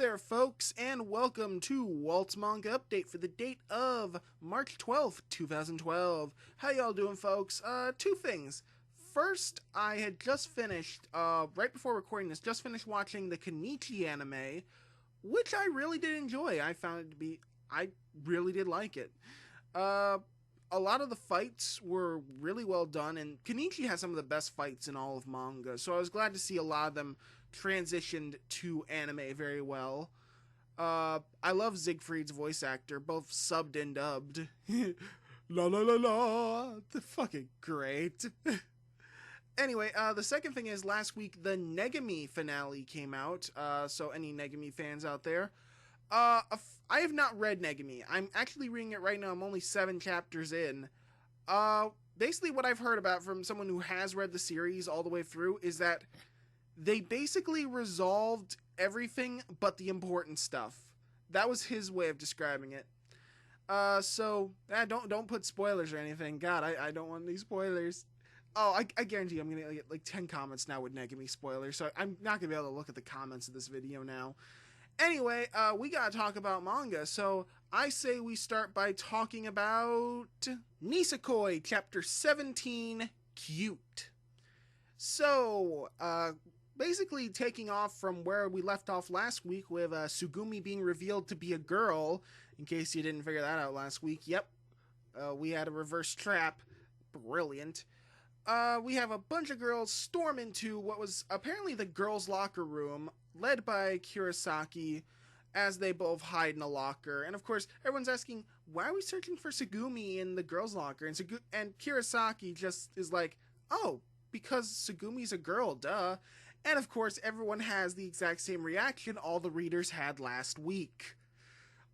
there, folks, and welcome to Walt's Manga Update for the date of March 12th, 2012. How y'all doing, folks? Two things. First, I had just finished, right before recording this, just finished watching the Kenichi anime, which I really did enjoy. I really did like it. A lot of the fights were really well done, and Kenichi has some of the best fights in all of manga, so I was glad to see a lot of them transitioned to anime very well. I love Siegfried's voice actor, both subbed and dubbed. La la la la, they're fucking great. Anyway, the second thing is last week the Negami finale came out, so any Negami fans out there. I have not read Negami. I'm actually reading it right now. I'm only 7 chapters in. Basically what I've heard about from someone who has read the series all the way through is that they basically resolved everything but the important stuff. That was his way of describing it. Don't put spoilers or anything. God, I don't want these spoilers. Oh, I guarantee I'm gonna get like 10 comments now with Negami spoilers, so I'm not gonna be able to look at the comments of this video now. Anyway, we gotta talk about manga, so I say we start by talking about Nisekoi, Chapter 17, Cute. So, basically taking off from where we left off last week with Tsugumi being revealed to be a girl, in case you didn't figure that out last week. Yep, we had a reverse trap. Brilliant. We have a bunch of girls storm into what was apparently the girls' locker room, led by Kurosaki, as they both hide in a locker. And of course, everyone's asking, why are we searching for Tsugumi in the girls' locker? And Kurosaki just is like, oh, because Tsugumi's a girl, duh. And of course, everyone has the exact same reaction all the readers had last week.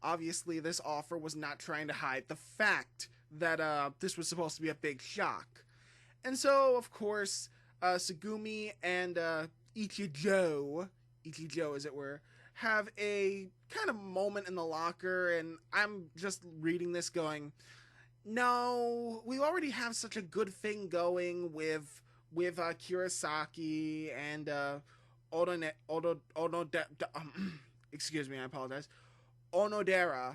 Obviously, this offer was not trying to hide the fact that this was supposed to be a big shock. And so, of course, Tsugumi and Ichijo as it were, have a kind of moment in the locker, and I'm just reading this going, no, we already have such a good thing going with Kurosaki and excuse me, I apologize, Onodera,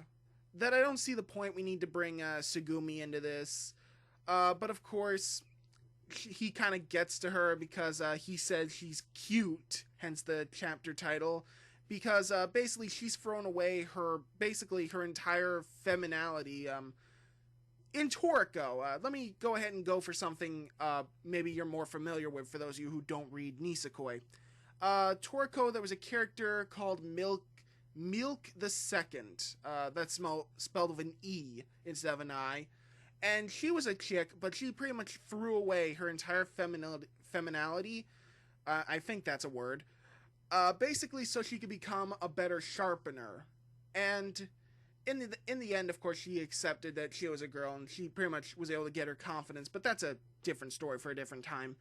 that I don't see the point we need to bring Tsugumi into this. But of course, he kind of gets to her because he says she's cute, hence the chapter title, because basically she's thrown away her entire femininity in Toriko. Let me go ahead and go for something maybe you're more familiar with for those of you who don't read Nisekoi. Toriko, there was a character called Milk the Second. That's spelled with an E instead of an I. And she was a chick, but she pretty much threw away her entire femininity. I think that's a word. Basically so she could become a better sharpener. And in the end, of course, she accepted that she was a girl, and she pretty much was able to get her confidence, but that's a different story for a different time.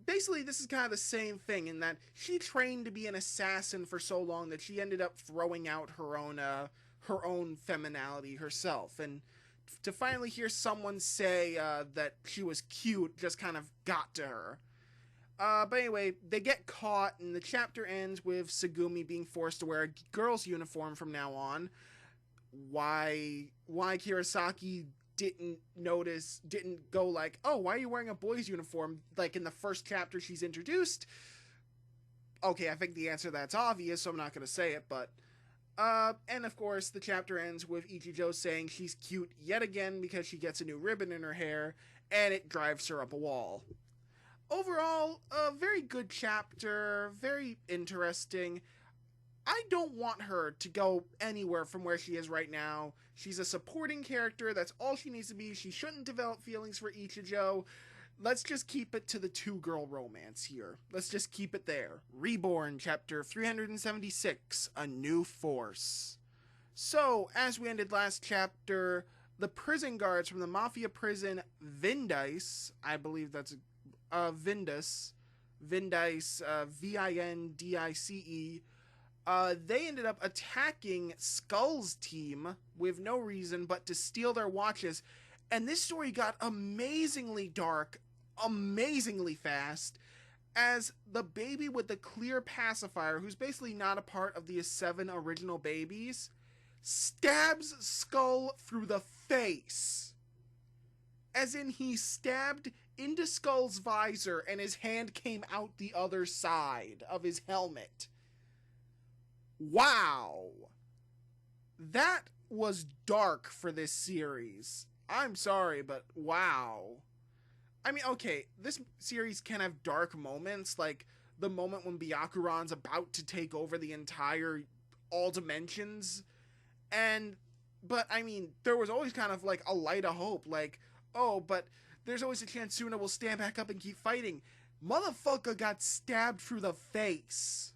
Basically, this is kind of the same thing in that she trained to be an assassin for so long that she ended up throwing out her own femininity herself, and to finally hear someone say that she was cute just kind of got to her. But anyway, they get caught, and the chapter ends with Tsugumi being forced to wear a girl's uniform from now on. Why Kurosaki didn't go like, oh, why are you wearing a boy's uniform, like in the first chapter she's introduced? Okay, I think the answer to that's obvious, so I'm not going to say it, but and of course the chapter ends with Ichijo saying she's cute yet again because she gets a new ribbon in her hair, and it drives her up a wall. Overall, a very good chapter, very interesting. I don't want her to go anywhere from where she is right now. She's a supporting character, that's all she needs to be. She shouldn't develop feelings for Ichijo. Let's just keep it to the two-girl romance here. Let's just keep it there. Reborn, chapter 376, A New Force. So, as we ended last chapter, the prison guards from the mafia prison Vindice, I believe that's Vindice, Vindice, they ended up attacking Skull's team with no reason but to steal their watches, and this story got amazingly dark, amazingly fast, as the baby with the clear pacifier, who's basically not a part of the 7 original babies, stabs Skull through the face. As in, he stabbed into Skull's visor and his hand came out the other side of his helmet. Wow. That was dark for this series. I'm sorry, but wow. I mean, okay, this series can have dark moments, like the moment when Byakuran's about to take over the entire all dimensions, but I mean, there was always kind of like a light of hope, like, oh, but there's always a chance Suna will stand back up and keep fighting. Motherfucker got stabbed through the face.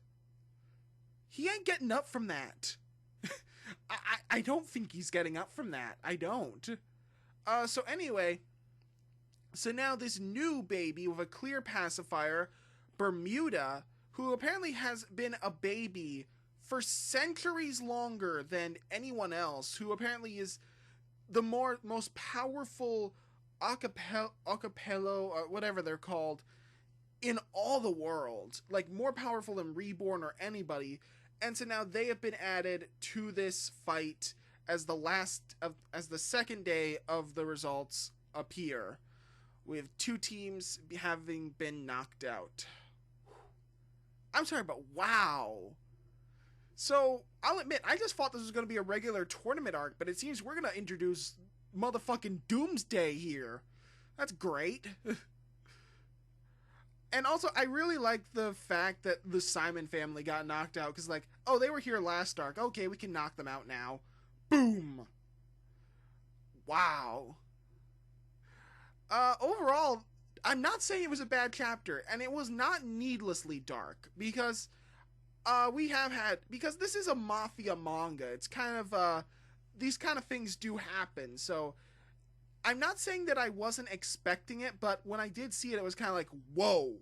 He ain't getting up from that. I don't think he's getting up from that. I don't. So anyway, so now this new baby with a clear pacifier, Bermuda, who apparently has been a baby for centuries longer than anyone else, who apparently is the most powerful acapello, or whatever they're called, in all the world. Like, more powerful than Reborn or anybody. And so now they have been added to this fight as the second day of the results appear, with 2 teams having been knocked out. I'm sorry, but wow. So, I'll admit, I just thought this was going to be a regular tournament arc, but it seems we're going to introduce motherfucking Doomsday here. That's great. And also, I really like the fact that the Simon family got knocked out, because, like, oh, they were here last arc. Okay, we can knock them out now. Boom. Wow. Overall, I'm not saying it was a bad chapter, and it was not needlessly dark, because because this is a mafia manga, it's kind of, these kind of things do happen, so I'm not saying that I wasn't expecting it, but when I did see it, it was kind of like, whoa.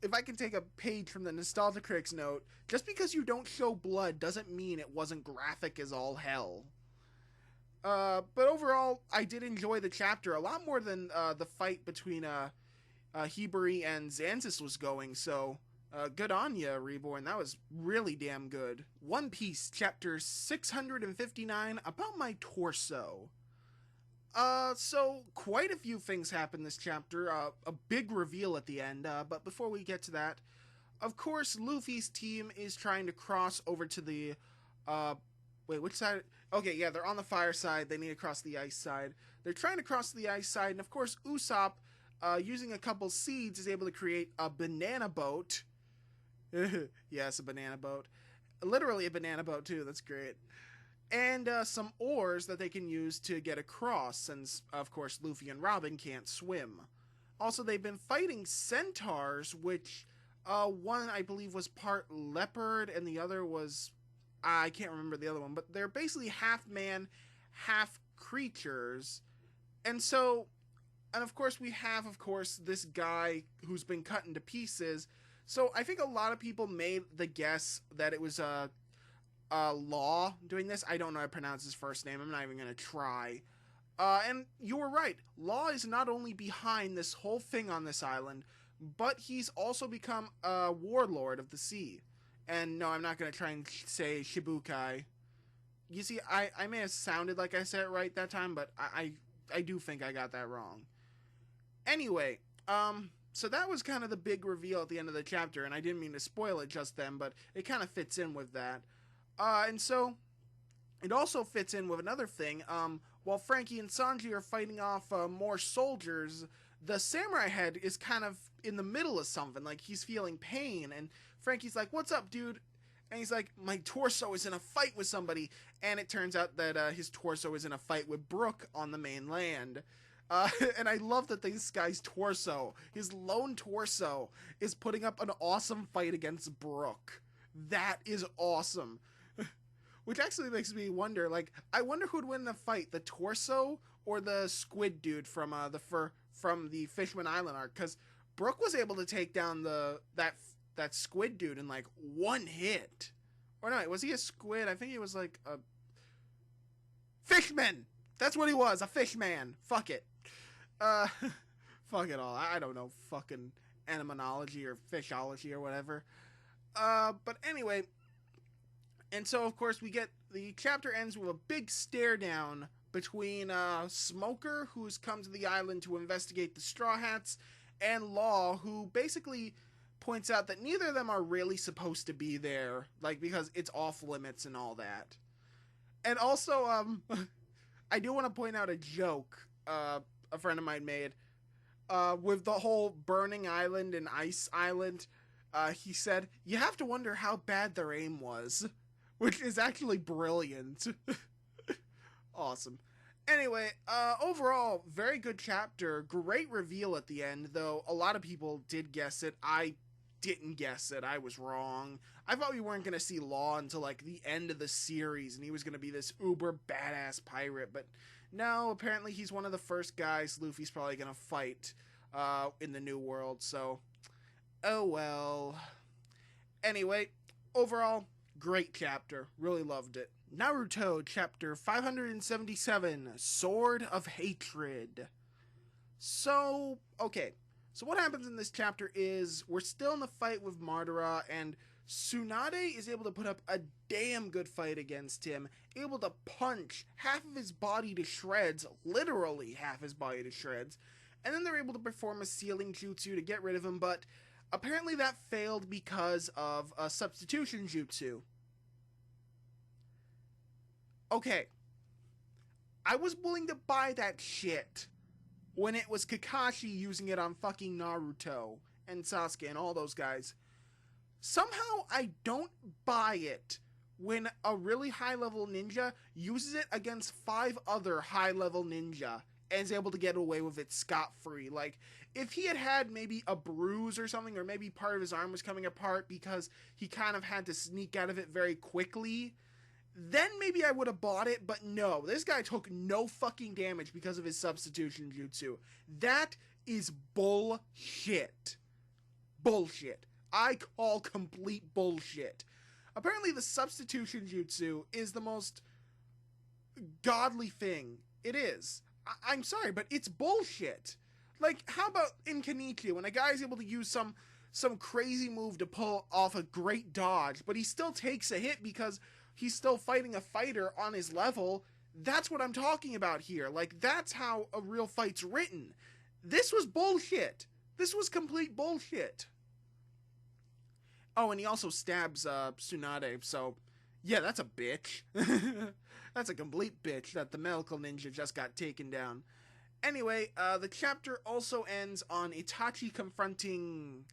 If I can take a page from the Nostalgia Critics note, just because you don't show blood doesn't mean it wasn't graphic as all hell. But overall, I did enjoy the chapter a lot more than the fight between Hibari and Xanthus was going, so good on ya, Reborn. That was really damn good. One Piece, chapter 659, about my torso. So quite a few things happen this chapter, a big reveal at the end, but before we get to that, of course, Luffy's team is trying to cross over to the, wait, which side? Okay, yeah, they're on the fire side, they need to cross the ice side. They're trying to cross the ice side, and of course, Usopp, using a couple seeds, is able to create a banana boat. Yes, a banana boat. Literally a banana boat, too, that's great. And some oars that they can use to get across, since, of course, Luffy and Robin can't swim. Also, they've been fighting centaurs, which one, I believe, was part leopard, and the other was... I can't remember the other one, but they're basically half man, half creatures. And so... And, of course, we have, this guy who's been cut into pieces. So I think a lot of people made the guess that it was Law doing this. I don't know how to pronounce his first name. I'm not even going to try. And you were right. Law is not only behind this whole thing on this island, but he's also become a warlord of the sea. And no, I'm not going to try and say Shibukai. You see, I may have sounded like I said it right that time, but I do think I got that wrong. Anyway, so that was kind of the big reveal at the end of the chapter, and I didn't mean to spoil it just then, but it kind of fits in with that. And so, it also fits in with another thing. While Frankie and Sanji are fighting off more soldiers, the samurai head is kind of in the middle of something, like he's feeling pain, and Frankie's like, "What's up, dude?" And he's like, "My torso is in a fight with somebody," and it turns out that his torso is in a fight with Brook on the mainland. And I love that this guy's torso, his lone torso, is putting up an awesome fight against Brook. That is awesome. Which actually makes me wonder, like, I wonder who'd win the fight, the torso or the squid dude from the Fishman Island arc, because Brook was able to take down that squid dude in like one hit. Or no, was he a squid? I think he was like a fishman. That's what he was, a fishman. Fuck it. Fuck it all. I don't know fucking anemonology or fishology or whatever. But anyway, and so of course we get the chapter ends with a big stare down between Smoker, who's come to the island to investigate the Straw Hats, and Law, who basically points out that neither of them are really supposed to be there, like, because it's off limits and all that. And also, I do want to point out a joke a friend of mine made with the whole burning island and ice island. He said, you have to wonder how bad their aim was, which is actually brilliant. Awesome. Anyway, overall, very good chapter. Great reveal at the end, though a lot of people did guess it. I didn't guess it. I was wrong. I thought we weren't going to see Law until, like, the end of the series, and he was going to be this uber badass pirate, but no, apparently he's one of the first guys Luffy's probably going to fight in the New World, so oh well. Anyway, overall, great chapter. Really loved it. Naruto, chapter 577, Sword of Hatred. So, okay. So what happens in this chapter is we're still in the fight with Madara, and Tsunade is able to put up a damn good fight against him, able to punch half of his body to shreds, literally half his body to shreds, and then they're able to perform a sealing jutsu to get rid of him, but apparently that failed because of a substitution jutsu. Okay, I was willing to buy that shit when it was Kakashi using it on fucking Naruto and Sasuke and all those guys. Somehow I don't buy it when a really high-level ninja uses it against 5 other high-level ninja and is able to get away with it scot-free. Like, if he had had maybe a bruise or something, or maybe part of his arm was coming apart because he kind of had to sneak out of it very quickly, then maybe I would have bought it, but no, this guy took no fucking damage because of his substitution jutsu. That is bullshit. Bullshit. I call complete bullshit. Apparently the substitution jutsu is the most godly thing. It is. I'm sorry, but it's bullshit. Like, how about in Kenichi, when a guy is able to use some crazy move to pull off a great dodge, but he still takes a hit because he's still fighting a fighter on his level? That's what I'm talking about here. Like, that's how a real fight's written. This was bullshit. This was complete bullshit. Oh, and he also stabs Tsunade, so yeah, that's a bitch. That's a complete bitch that the medical ninja just got taken down. Anyway, the chapter also ends on Itachi confronting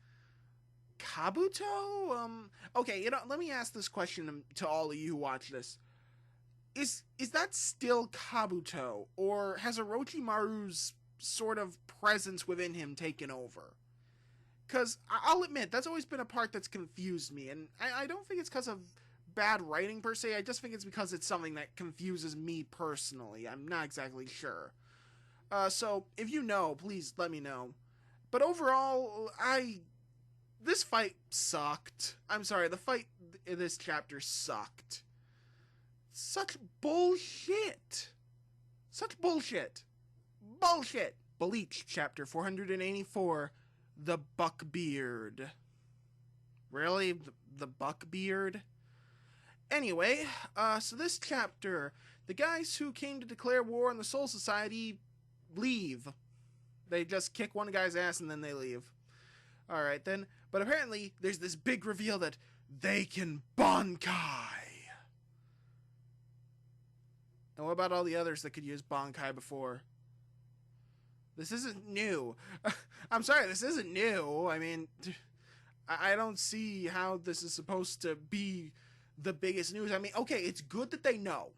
Kabuto? Okay, let me ask this question to all of you who watch this. Is that still Kabuto, or has Orochimaru's sort of presence within him taken over? Because I'll admit, that's always been a part that's confused me, and I don't think it's because of bad writing per se, I just think it's because it's something that confuses me personally. I'm not exactly sure. So, if you know, please let me know. But overall, this fight sucked. I'm sorry, the fight in this chapter sucked. Such bullshit. Such bullshit. Bullshit. Bleach, chapter 484, The Buckbeard. Really? The Buckbeard? Anyway, so this chapter, the guys who came to declare war on the Soul Society leave. They just kick one guy's ass and then they leave. Alright then, but apparently there's this big reveal that they can Bankai. And what about all the others that could use Bankai before? This isn't new. I'm sorry, this isn't new. I mean, I don't see how this is supposed to be the biggest news. I mean, okay, it's good that they know.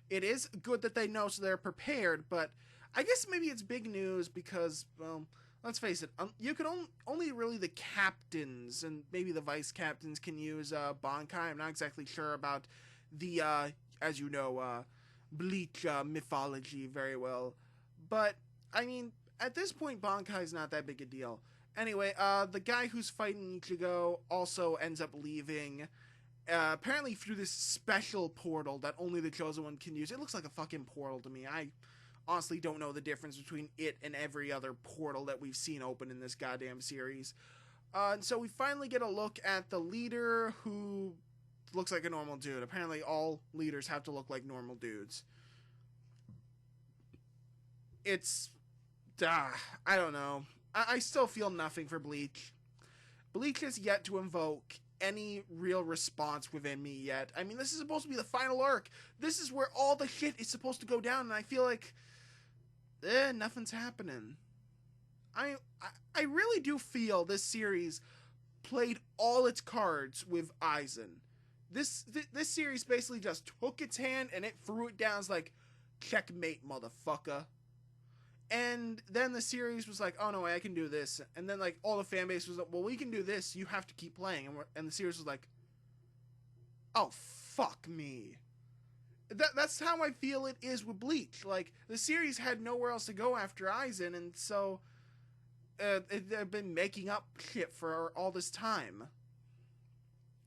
It is good that they know so they're prepared, but I guess maybe it's big news because, well, let's face it, you can only really the captains and maybe the vice captains can use Bankai. I'm not exactly sure about the, as you know, Bleach mythology very well. But, I mean, at this point, Bankai is not that big a deal. Anyway, the guy who's fighting Ichigo also ends up leaving, apparently through this special portal that only the Chosen One can use. It looks like a fucking portal to me. honestly don't know the difference between it and every other portal that we've seen open in this goddamn series. And so we finally get a look at the leader, who looks like a normal dude. Apparently all leaders have to look like normal dudes. It's... I don't know. I still feel nothing for Bleach. Bleach has yet to invoke any real response within me yet. I mean, this is supposed to be the final arc. This is where all the shit is supposed to go down, and I feel like nothing's happening. I really do feel this series played all its cards with Aizen. This series basically just took its hand and it threw it down. It's like, checkmate, motherfucker. And then the series was like, oh no, I can do this. And then like all the fan base was like, well, we can do this. You have to keep playing. And the series was like, oh, fuck me. That's how I feel it is with Bleach. Like, the series had nowhere else to go after Aizen, and so they've been making up shit for all this time.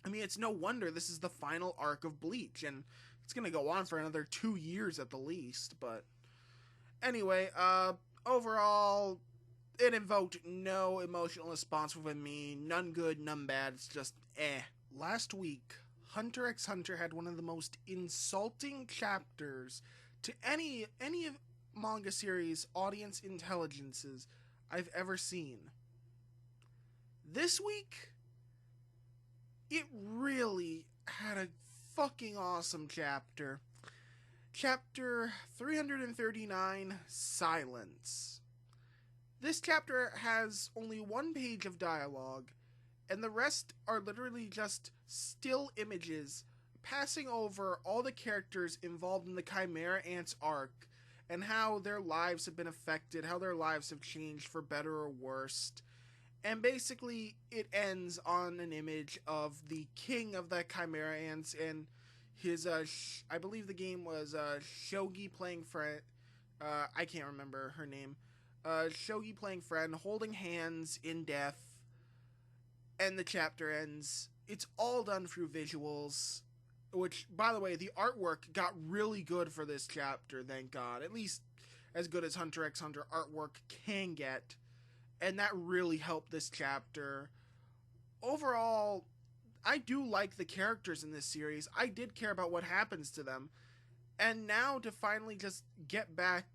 I mean, it's no wonder this is the final arc of Bleach, and it's gonna go on for another 2 years at the least, but... Anyway, overall, it invoked no emotional response within me. None good, none bad. It's just, eh. Last week, Hunter x Hunter had one of the most insulting chapters to any manga series audience intelligences I've ever seen. This week, it really had a fucking awesome chapter. Chapter 339, Silence. This chapter has only 1 page of dialogue, and the rest are literally just still images passing over all the characters involved in the Chimera Ants arc, and how their lives have been affected, how their lives have changed for better or worse. And basically, it ends on an image of the king of the Chimera Ants and his, I believe the game was, Shogi playing friend, I can't remember her name, Shogi playing friend, holding hands in death, and the chapter ends. It's all done through visuals, which, by the way, the artwork got really good for this chapter, thank God, at least as good as Hunter x Hunter artwork can get, and that really helped this chapter. Overall, I do like the characters in this series. I did care about what happens to them. And now to finally just get back,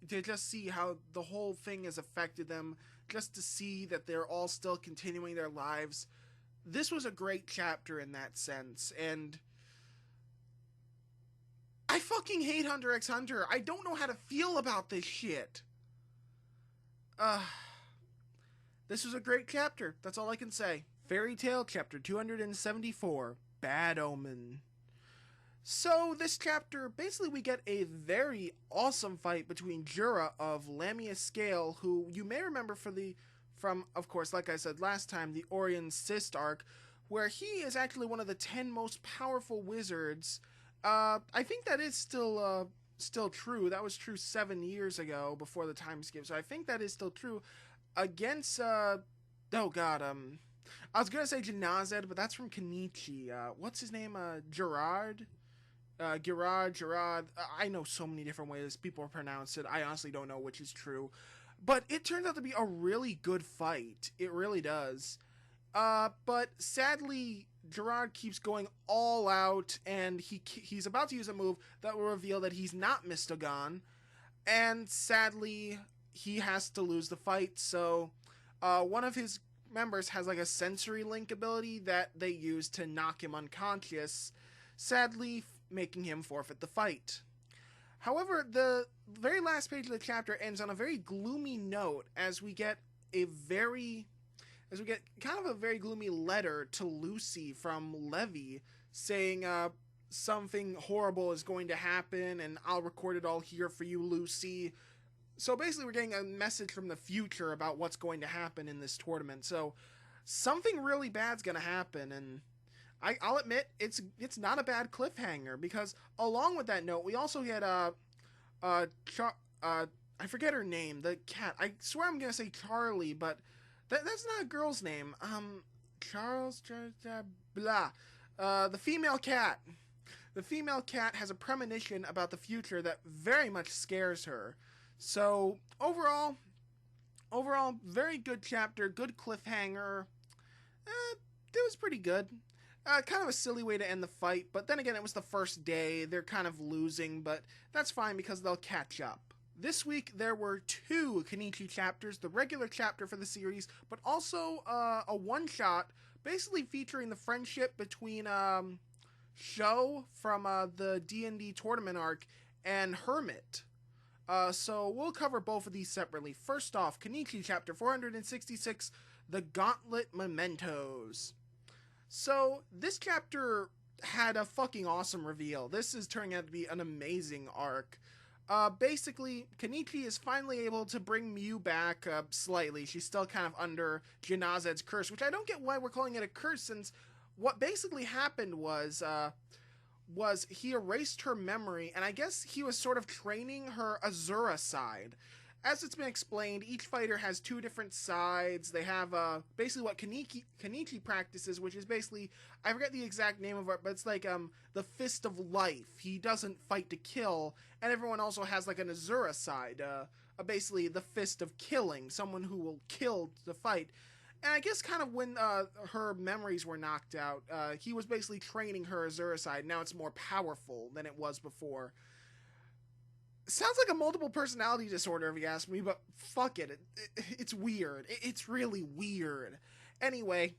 to just see how the whole thing has affected them, just to see that they're all still continuing their lives. This was a great chapter in that sense. And I fucking hate Hunter x Hunter. I don't know how to feel about this shit. This was a great chapter. That's all I can say. Fairy Tail Chapter 274, Bad Omen. So, this chapter, basically we get a very awesome fight between Jura of Lamia Scale, who you may remember from, of course, like I said last time, the Orion Cyst arc, where he is actually one of the 10 most powerful wizards. I think that is still true. That was true 7 years ago, before the time skip, so I think that is still true. Against, I was gonna say Janazed, but that's from Kenichi. What's his name? Gerard? Gerard. I know so many different ways people pronounce it. I honestly don't know which is true. But it turns out to be a really good fight. It really does. But sadly, Gerard keeps going all out, and he's about to use a move that will reveal that he's not Mystogon. And sadly, he has to lose the fight, so one of his members has like a sensory link ability that they use to knock him unconscious, sadly making him forfeit the fight. However, the very last page of the chapter ends on a very gloomy note as we get kind of a very gloomy letter to Lucy from Levi saying something horrible is going to happen and I'll record it all here for you, Lucy. So basically we're getting a message from the future about what's going to happen in this tournament. So something really bad's going to happen, and I'll admit it's not a bad cliffhanger, because along with that note, we also had I forget her name, the cat. I swear I'm going to say Charlie, but that's not a girl's name. Charles blah. The female cat. The female cat has a premonition about the future that very much scares her. So overall, very good chapter, good cliffhanger. It was pretty good. Kind of a silly way to end the fight, but then again, it was the first day. They're kind of losing, but that's fine because they'll catch up. This week, there were 2 Kenichi chapters, the regular chapter for the series, but also a one-shot, basically featuring the friendship between Sho from the D&D tournament arc and Hermit. So we'll cover both of these separately. First off, Kenichi chapter 466, The Gauntlet Mementos. So this chapter had a fucking awesome reveal. This is turning out to be an amazing arc. Basically, Kenichi is finally able to bring Miu back slightly. She's still kind of under Jinazed's curse, which I don't get why we're calling it a curse, since what basically happened was he erased her memory, and I guess he was sort of training her Azura side. As it's been explained, each fighter has 2 different sides. They have basically what Kenichi practices, which is basically, I forget the exact name of it, but it's like the Fist of Life. He doesn't fight to kill, and everyone also has like an Azura side, basically the Fist of Killing, someone who will kill to fight. And I guess kind of when her memories were knocked out, he was basically training her Azura side. Now it's more powerful than it was before. Sounds like a multiple personality disorder if you ask me, but fuck it. It's weird. It's really weird. Anyway,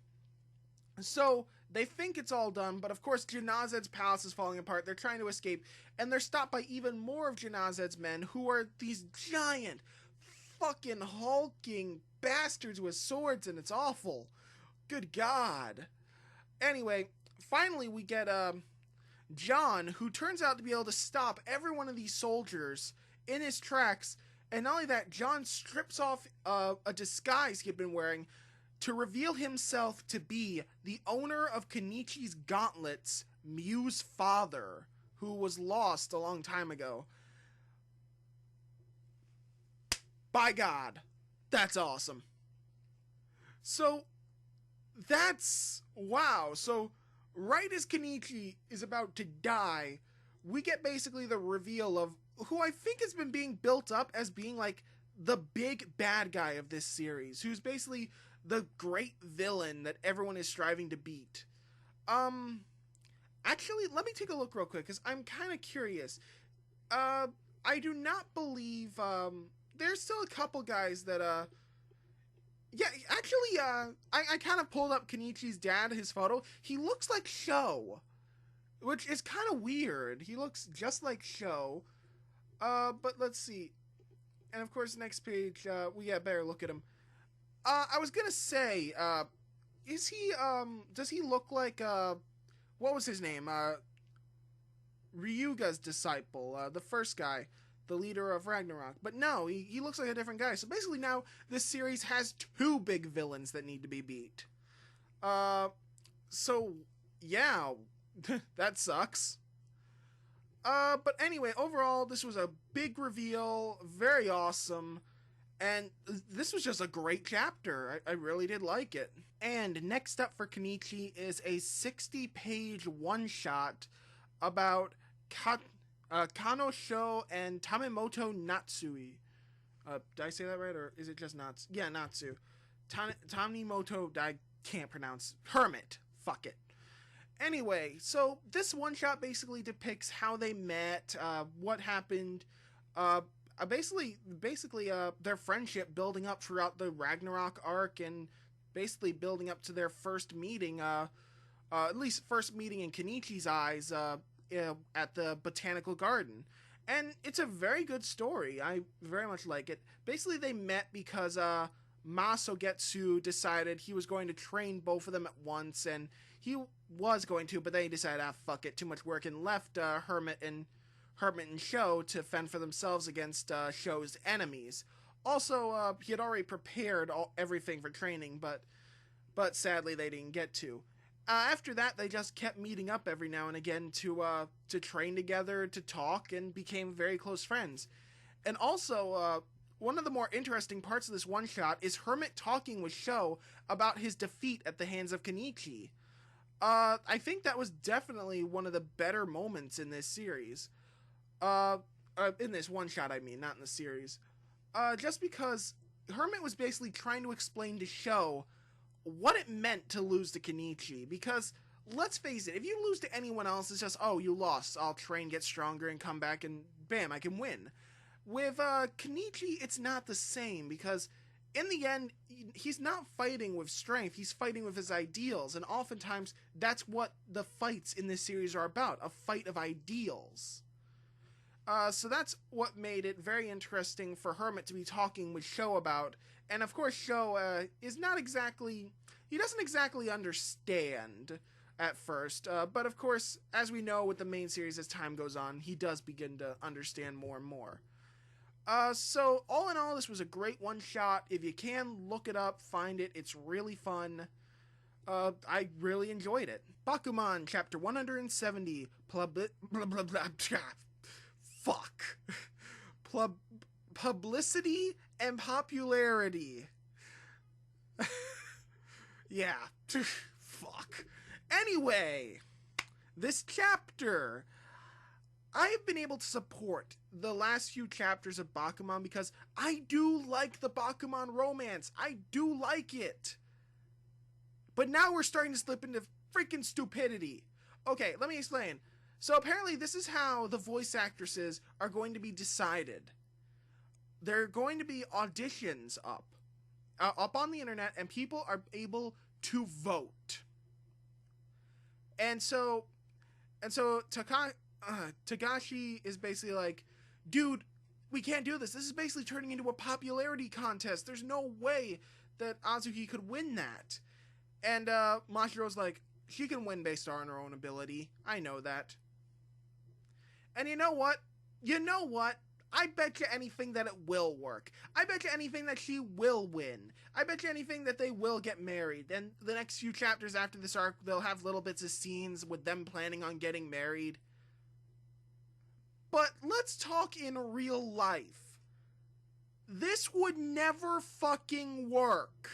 so they think it's all done, but of course Jinazed's palace is falling apart. They're trying to escape, and they're stopped by even more of Jinazed's men, who are these giant, fucking hulking bastards with swords, and it's awful. Good God. Anyway, finally we get John, who turns out to be able to stop every one of these soldiers in his tracks, and not only that, John strips off a disguise he'd been wearing to reveal himself to be the owner of Kenichi's gauntlets, Miu's father, who was lost a long time ago. By God, that's awesome. So, that's, wow, so right as Kenichi is about to die, we get basically the reveal of who I think has been being built up as being like the big bad guy of this series, who's basically the great villain that everyone is striving to beat. Actually, let me take a look real quick, because I'm kind of curious. I do not believe, there's still a couple guys that, yeah, actually, I kind of pulled up Kenichi's dad, his photo. He looks like Sho, which is kind of weird. He looks just like Sho. But let's see. And of course, next page, we got a better look at him. I was gonna say, is he, does he look like, what was his name? Ryuga's disciple, the first guy, the leader of Ragnarok. But no, he looks like a different guy. So basically now, this series has 2 big villains that need to be beat. So, yeah, that sucks. But anyway, overall, this was a big reveal, very awesome, and this was just a great chapter. I really did like it. And next up for Kenichi is a 60-page one-shot about Kanosho and Tamemoto Natsui. Did I say that right, or is it just Natsu? Yeah, Natsu. Tamemoto, I can't pronounce. Hermit. Fuck it. Anyway, so this one-shot basically depicts how they met, what happened, basically their friendship building up throughout the Ragnarok arc, and basically building up to their first meeting, at least first meeting in Kenichi's eyes, at the Botanical Garden. And it's a very good story. I very much like it. Basically, they met because Masogetsu decided he was going to train both of them at once, and he was going to, but then he decided, fuck it, too much work, and left Hermit and Sho to fend for themselves against Sho's enemies. Also, he had already prepared everything for training, but sadly they didn't get to. After that, they just kept meeting up every now and again to train together, to talk, and became very close friends. And also, one of the more interesting parts of this one-shot is Hermit talking with Sho about his defeat at the hands of Kenichi. I think that was definitely one of the better moments in this series. Uh, in this one shot, I mean, not in the series. Just because Hermit was basically trying to explain to Sho what it meant to lose to Kenichi. Because, let's face it, if you lose to anyone else, it's just, oh, you lost. I'll train, get stronger, and come back, and bam, I can win. With Kenichi, it's not the same, because in the end, he's not fighting with strength, he's fighting with his ideals, and oftentimes, that's what the fights in this series are about, a fight of ideals. So that's what made it very interesting for Hermit to be talking with Sho about. And of course, Sho is not exactly... He doesn't exactly understand at first. But of course, as we know with the main series, as time goes on, he does begin to understand more and more. So all in all, this was a great one-shot. If you can, look it up, find it. It's really fun. I really enjoyed it. Bakuman, Chapter 170. Fuck. Publicity and popularity. Yeah. Fuck. Anyway, this chapter, I have been able to support the last few chapters of Bakuman because I do like the Bakuman romance. I do like it. But now we're starting to slip into freaking stupidity. Okay, let me explain. So apparently this is how the voice actresses are going to be decided. There are going to be auditions up on the internet, and people are able to vote. And so Tagashi is basically like, dude, we can't do this. This is basically turning into a popularity contest. There's no way that Azuki could win that. And Mashiro's like, she can win based on her own ability. I know that. And you know what? I bet you anything that it will work. I bet you anything that she will win. I bet you anything that they will get married. And the next few chapters after this arc, they'll have little bits of scenes with them planning on getting married. But let's talk in real life. This would never fucking work.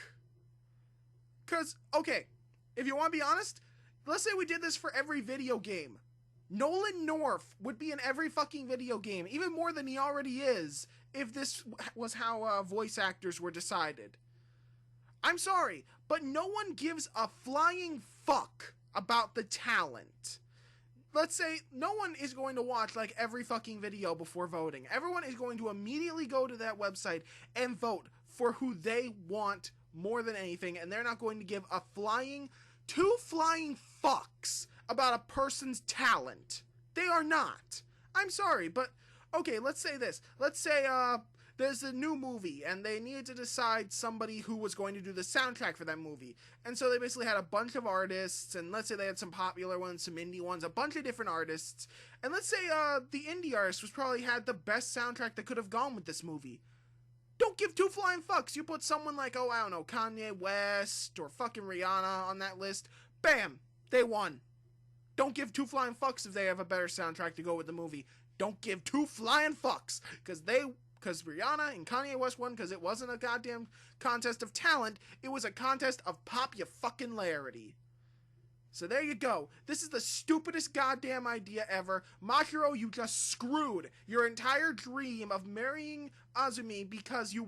Because, okay, if you want to be honest, let's say we did this for every video game. Nolan North would be in every fucking video game, even more than he already is, if this was how voice actors were decided. I'm sorry, but no one gives a flying fuck about the talent. Let's say no one is going to watch like every fucking video before voting. Everyone is going to immediately go to that website and vote for who they want more than anything, and they're not going to give a two flying fucks about a person's talent. They are not. I'm sorry, but okay, let's say this. Let's say there's a new movie and they needed to decide somebody who was going to do the soundtrack for that movie. And so they basically had a bunch of artists, and let's say they had some popular ones, some indie ones, a bunch of different artists. And let's say the indie artist was probably had the best soundtrack that could have gone with this movie. Don't give two flying fucks. You put someone like, oh, I don't know, Kanye West or fucking Rihanna on that list. Bam, they won. Don't give two flying fucks if they have a better soundtrack to go with the movie. Don't give two flying fucks. Because Rihanna and Kanye West won because it wasn't a goddamn contest of talent. It was a contest of pop-ya-fucking-larity. So there you go. This is the stupidest goddamn idea ever. Mashiro, you just screwed your entire dream of marrying Azumi because you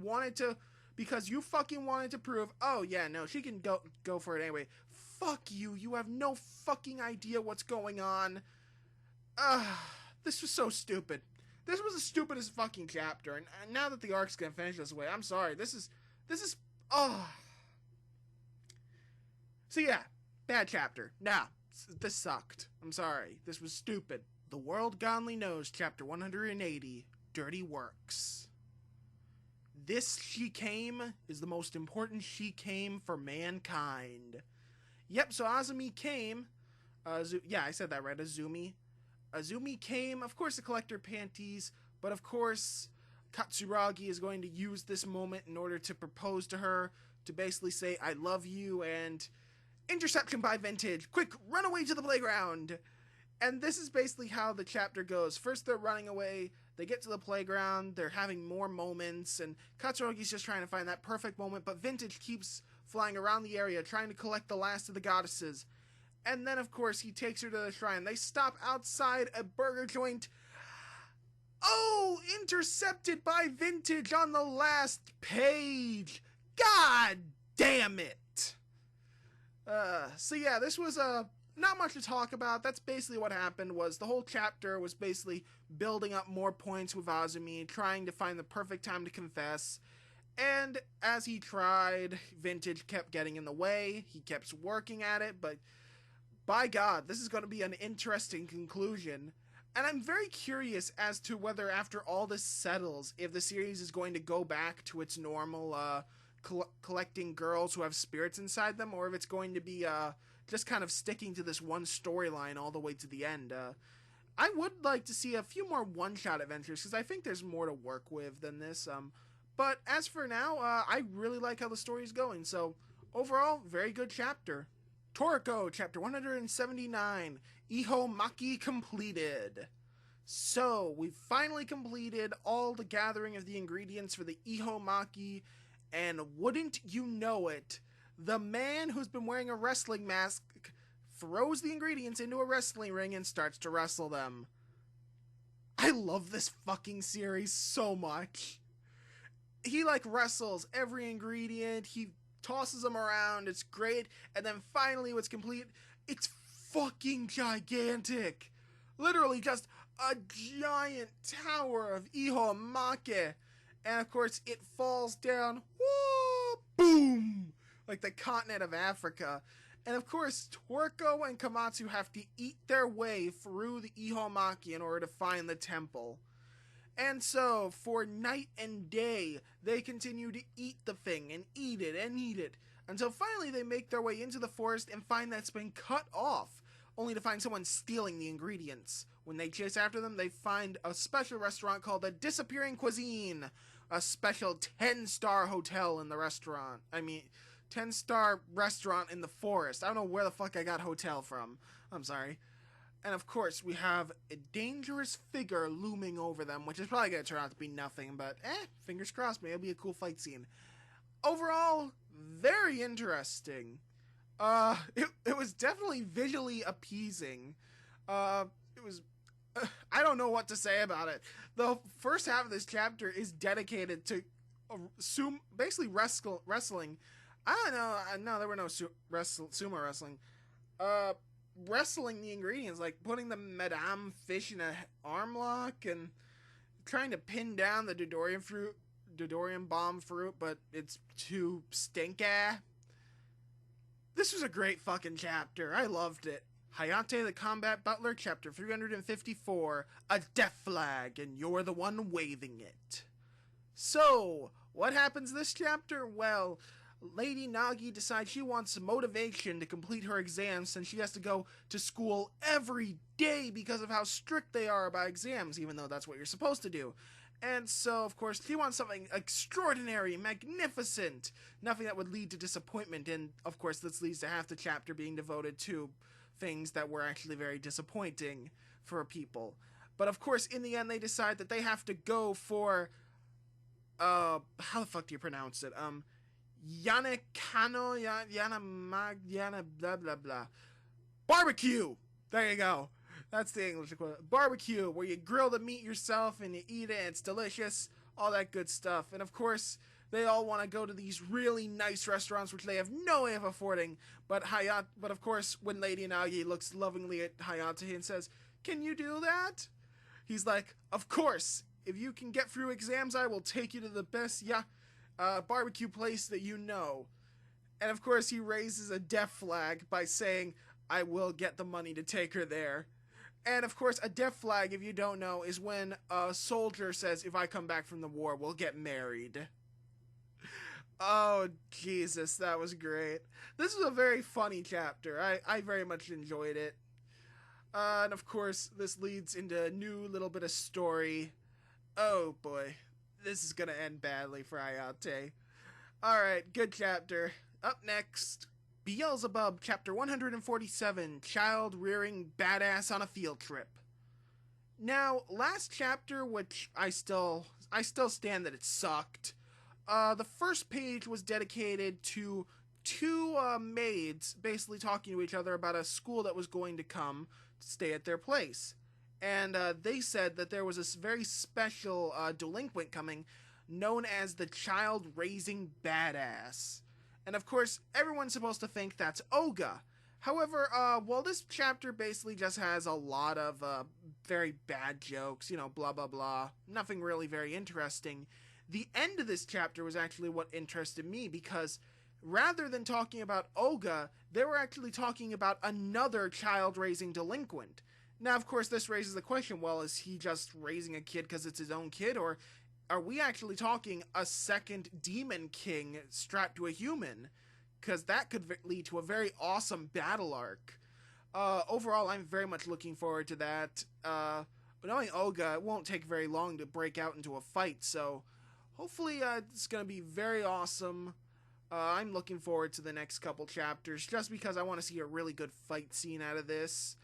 fucking wanted to prove, oh yeah, no, she can go for it anyway. Fuck you. You have no fucking idea what's going on. This was so stupid. This was the stupidest fucking chapter, and now that the arc's gonna finish this way, I'm sorry. This is, So yeah, bad chapter. Nah, this sucked. I'm sorry. This was stupid. The World Godly Knows, Chapter 180, Dirty Works. This She Came is the most important She Came for mankind. Yep, so Azumi came. Yeah, I said that right, Azumi. Azumi came, of course, to collect her panties, but of course, Katsuragi is going to use this moment in order to propose to her, to basically say, I love you, and interception by Vintage. Quick, run away to the playground. And this is basically how the chapter goes. First, they're running away. They get to the playground. They're having more moments, and Katsuragi's just trying to find that perfect moment, but Vintage keeps flying around the area, trying to collect the last of the goddesses. And then, of course, he takes her to the shrine. They stop outside a burger joint. Oh, intercepted by Vintage on the last page. God damn it. So yeah, this was not much to talk about. That's basically what happened. Was the whole chapter was basically building up more points with Azumi, trying to find the perfect time to confess. And as he tried, Vintage kept getting in the way. He kept working at it, but by God, this is going to be an interesting conclusion. And I'm very curious as to whether after all this settles, if the series is going to go back to its normal collecting girls who have spirits inside them, or if it's going to be just kind of sticking to this one storyline all the way to the end. I would like to see a few more one-shot adventures, because I think there's more to work with than this. But as for now, I really like how the story is going. So overall, very good chapter. Toriko, chapter 179, Iho Maki completed. So, we finally completed all the gathering of the ingredients for the Iho Maki, and wouldn't you know it, the man who's been wearing a wrestling mask throws the ingredients into a wrestling ring and starts to wrestle them. I love this fucking series so much. He, wrestles every ingredient, he tosses them around, it's great, and then finally what's complete, it's fucking gigantic. Literally just a giant tower of Iho Make. And of course it falls down, whoa, boom, like the continent of Africa. And of course Toriko and Komatsu have to eat their way through the Iho Make in order to find the temple. And so, for night and day, they continue to eat the thing, and eat it, until finally they make their way into the forest and find that it's been cut off, only to find someone stealing the ingredients. When they chase after them, they find a special restaurant called the Disappearing Cuisine, a special 10-star hotel in the restaurant. 10-star restaurant in the forest. I don't know where the fuck I got hotel from. I'm sorry. And of course, we have a dangerous figure looming over them, which is probably going to turn out to be nothing, but fingers crossed, maybe it'll be a cool fight scene. Overall, very interesting. It was definitely visually appeasing. It was, I don't know what to say about it. The first half of this chapter is dedicated to basically wrestling. I don't know, no, there were no sumo wrestling. Wrestling the ingredients, like putting the Madame fish in a arm lock and trying to pin down the Dodorian bomb fruit, but it's too stinky. This was a great fucking chapter. I loved it. Hayate the Combat Butler, chapter 354, a death flag, and you're the one waving it. So, what happens this chapter? Well, Lady Nagi decides she wants motivation to complete her exams since she has to go to school every day because of how strict they are about exams, even though that's what you're supposed to do. And so, of course, she wants something extraordinary, magnificent, nothing that would lead to disappointment, and of course this leads to half the chapter being devoted to things that were actually very disappointing for people. But of course, in the end, they decide that they have to go for, how the fuck do you pronounce it? Yanekano, Yana blah blah blah. Barbecue! There you go. That's the English equivalent. Barbecue, where you grill the meat yourself and you eat it and it's delicious. All that good stuff. And of course, they all want to go to these really nice restaurants which they have no way of affording. But of course, when Lady Nagi looks lovingly at Hayate and says, "Can you do that?" He's like, "Of course. If you can get through exams, I will take you to the best barbecue place that you know." And of course he raises a death flag by saying, "I will get the money to take her there." And of course a death flag, if you don't know, is when a soldier says, "If I come back from the war, we'll get married." Oh Jesus, that was great. This was a very funny chapter. I very much enjoyed it. And of course this leads into a new little bit of story. Oh boy, this is gonna end badly for Hayate. Alright, good chapter. Up next, Beelzebub, chapter 147, Child Rearing Badass on a Field Trip. Now, last chapter, which I still stand that it sucked, the first page was dedicated to two maids basically talking to each other about a school that was going to come to stay at their place. And they said that there was a very special delinquent coming known as the child raising badass. And of course, everyone's supposed to think that's Oga. However, well, this chapter basically just has a lot of very bad jokes, you know, blah, blah, blah. Nothing really very interesting. The end of this chapter was actually what interested me, because rather than talking about Oga, they were actually talking about another child-raising delinquent. Now, of course, this raises the question, well, is he just raising a kid because it's his own kid, or are we actually talking a second demon king strapped to a human? Because that could lead to a very awesome battle arc. Overall, I'm very much looking forward to that. Knowing Oga, it won't take very long to break out into a fight, so hopefully it's going to be very awesome. I'm looking forward to the next couple chapters, just because I want to see a really good fight scene out of this.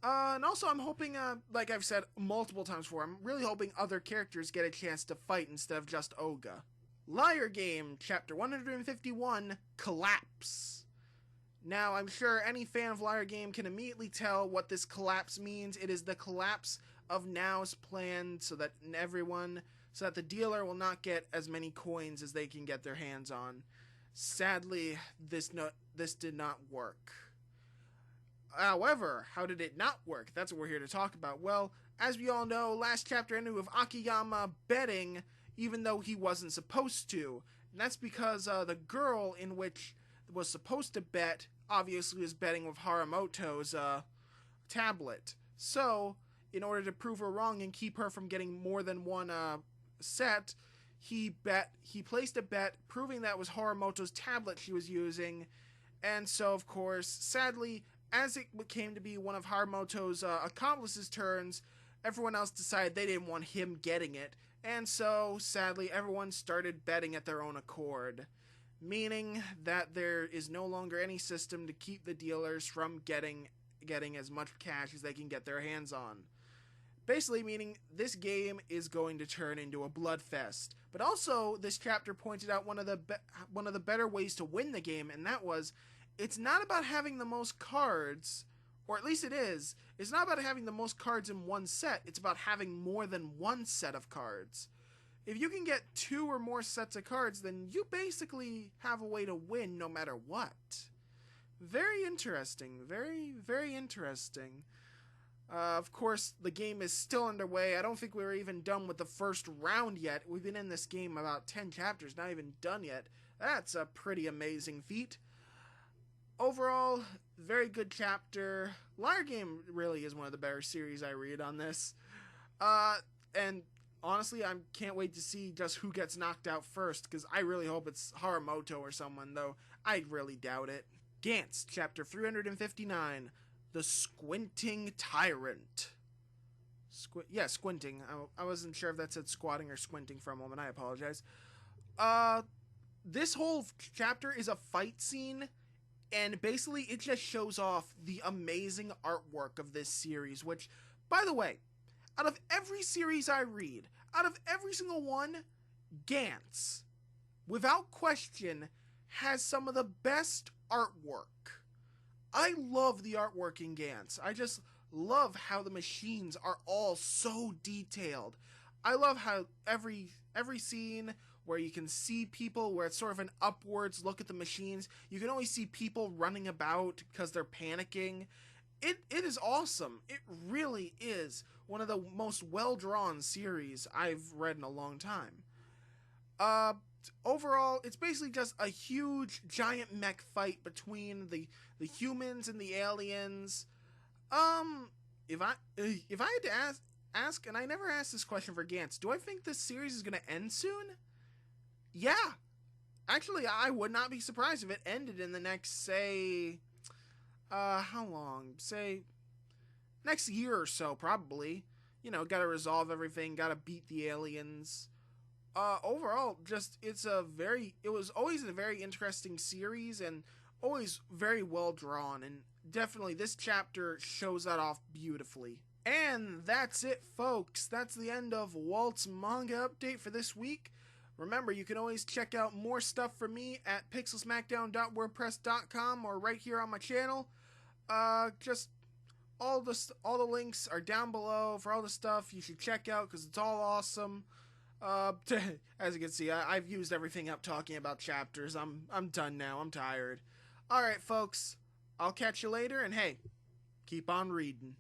And also, I'm hoping, like I've said multiple times before, I'm really hoping other characters get a chance to fight instead of just Oga. Liar Game, Chapter 151, Collapse. Now, I'm sure any fan of Liar Game can immediately tell what this collapse means. It is the collapse of Now's plan so that the dealer will not get as many coins as they can get their hands on. Sadly, this did not work. However, how did it not work? That's what we're here to talk about. Well, as we all know, last chapter ended with Akiyama betting even though he wasn't supposed to. And that's because the girl in which was supposed to bet obviously was betting with Haramoto's tablet. So, in order to prove her wrong and keep her from getting more than one set, he placed a bet proving that was Haramoto's tablet she was using. And so, of course, sadly, as it came to be one of Haramoto's accomplices' turns, everyone else decided they didn't want him getting it. And so, sadly, everyone started betting at their own accord, meaning that there is no longer any system to keep the dealers from getting as much cash as they can get their hands on. Basically meaning this game is going to turn into a bloodfest. But also, this chapter pointed out one of the better ways to win the game, and that was, it's not about having the most cards, or at least it is. It's not about having the most cards in one set. It's about having more than one set of cards. If you can get 2 or more sets of cards, then you basically have a way to win no matter what. Very interesting. Very, very interesting. Of course, the game is still underway. I don't think we were even done with the first round yet. We've been in this game about 10 chapters, not even done yet. That's a pretty amazing feat. Overall, very good chapter. Liar Game really is one of the better series I read on this. And honestly, I can't wait to see just who gets knocked out first, because I really hope it's Haramoto or someone, though I really doubt it. Gantz, Chapter 359, The Squinting Tyrant. Squinting. I wasn't sure if that said squatting or squinting for a moment. I apologize. This whole chapter is a fight scene, and basically it just shows off the amazing artwork of this series, which, by the way, out of every series I read, out of every single one, Gantz, without question, has some of the best artwork. I love the artwork in Gantz. I just love how the machines are all so detailed. I love how every scene where you can see people, where it's sort of an upwards look at the machines, you can always see people running about because they're panicking. It is awesome. It really is one of the most well-drawn series I've read in a long time. Overall, it's basically just a huge, giant mech fight between the humans and the aliens. If I had to ask, and I never asked this question for Gantz, do I think this series is going to end soon? Yeah. Actually, I would not be surprised if it ended in the next, say, how long? Say, next year or so, probably. You know, gotta resolve everything, gotta beat the aliens. Overall, just, it was always a very interesting series, and always very well drawn, and definitely this chapter shows that off beautifully. And that's it, folks. That's the end of Walt's manga update for this week. Remember, you can always check out more stuff from me at pixelsmackdown.wordpress.com or right here on my channel. Just all the links are down below for all the stuff you should check out because it's all awesome. As you can see, I've used everything up talking about chapters. I'm done now. I'm tired. All right, folks. I'll catch you later, and hey, keep on reading.